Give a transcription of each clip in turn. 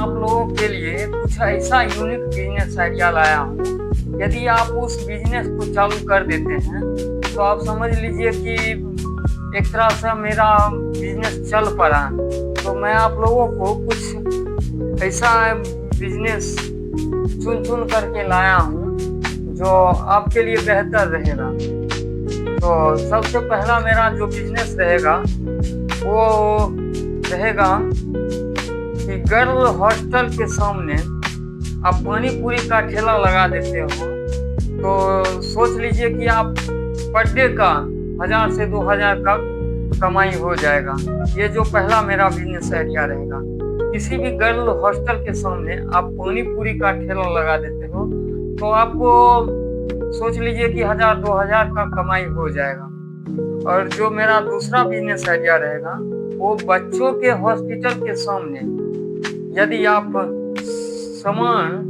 आप लोगों के लिए कुछ ऐसा यूनिक बिजनेस आइडिया लाया हूँ। यदि आप उस बिजनेस को चालू कर देते हैं तो आप समझ लीजिए कि एक तरह से मेरा बिजनेस चल पड़ा। तो मैं आप लोगों को कुछ ऐसा बिजनेस चुन करके लाया हूँ जो आपके लिए बेहतर रहेगा। तो सबसे पहला मेरा जो बिजनेस रहेगा वो रहेगा कि गर्ल हॉस्टल के सामने आप पानी पूरी का ठेला लगा देते हो। तो सोच लीजिए कि आप पर डे का 1000 से 2000 का कमाई हो जाएगा। ये जो पहला मेरा बिजनेस आइडिया रहेगा। किसी भी गर्ल हॉस्टल के सामने आप पानी पूरी का ठेला लगा देते हो तो आपको सोच लीजिए कि 1000-2000 का कमाई हो जाएगा। और जो मेरा दूसरा बिजनेस आइडिया रहेगा वो बच्चों के हॉस्पिटल के सामने यदि आप सामान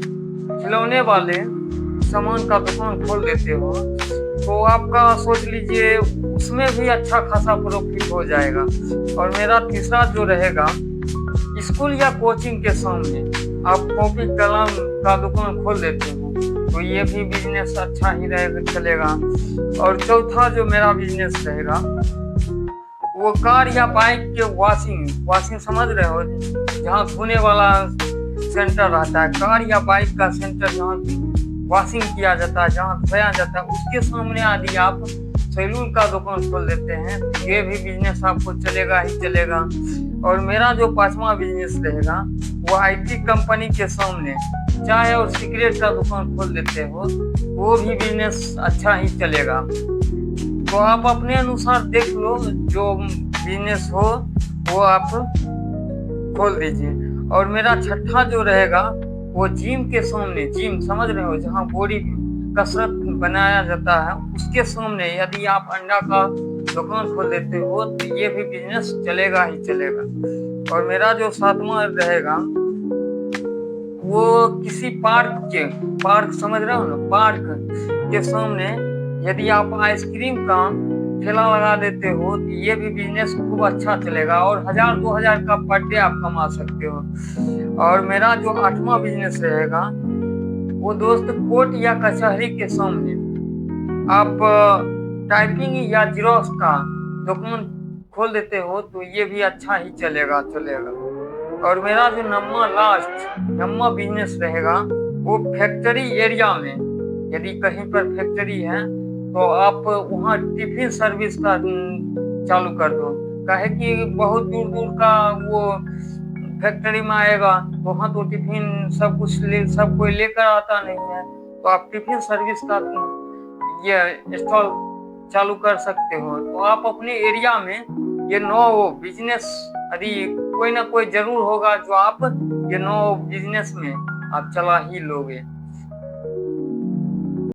खिलौने वाले सामान का दुकान खोल देते हो तो आपका सोच लीजिए उसमें भी अच्छा खासा प्रॉफिट हो जाएगा। और मेरा तीसरा जो रहेगा स्कूल या कोचिंग के सामने आप कॉपी कलम का दुकान खोल देते हो तो ये भी बिजनेस अच्छा ही रहेगा, चलेगा। और चौथा जो मेरा बिजनेस रहेगा वो कार या बाइक के वॉशिंग समझ रहे हो, जहाँ धोने वाला सेंटर रहता है, कार या बाइक का सेंटर जहाँ वॉशिंग किया जाता है, जहाँ धोया जाता है, उसके सामने यदि आप सैलून का दुकान खोल देते हैं ये भी बिजनेस आपको चलेगा ही चलेगा। और मेरा जो पांचवा बिजनेस रहेगा वो आईटी कंपनी के सामने चाय और सिगरेट का दुकान खोल देते हो वो भी बिजनेस अच्छा ही चलेगा। तो आप अपने अनुसार देख लो जो बिजनेस हो वो आप खोल दीजिए। और मेरा छठा जो रहेगा वो जिम के सामने, जिम समझ रहे हो, जहाँ बॉडी कसरत बनाया जाता है उसके सामने यदि आप अंडा का दुकान खोल देते हो तो ये भी बिजनेस चलेगा ही चलेगा। और मेरा जो सातवां रहेगा वो किसी पार्क समझ रहे हो ना, पार्क के सामने यदि आप आइसक्रीम का ठेला लगा देते हो तो ये भी बिजनेस खूब अच्छा चलेगा और 1000-2000 का पर डे आप कमा सकते हो। और मेरा जो आठवां बिजनेस रहेगा वो दोस्त कोर्ट या कचहरी के सामने आप टाइपिंग या जीरोक्स का दुकान खोल देते हो तो ये भी अच्छा ही चलेगा। और मेरा जो नम्मा बिजनेस रहेगा वो फैक्ट्री एरिया में यदि कहीं पर फैक्ट्री है तो आप वहाँ टिफिन सर्विस का चालू कर दो। काहे कि बहुत दूर दूर का वो फैक्ट्री में आएगा वहाँ तो टिफिन सब कोई लेकर आता नहीं है, तो आप टिफिन सर्विस का ये स्टॉल चालू कर सकते हो। तो आप अपने एरिया में ये 9 बिजनेस यदि कोई ना कोई जरूर होगा जो आप ये 9 बिजनेस में आप चला ही लोगे।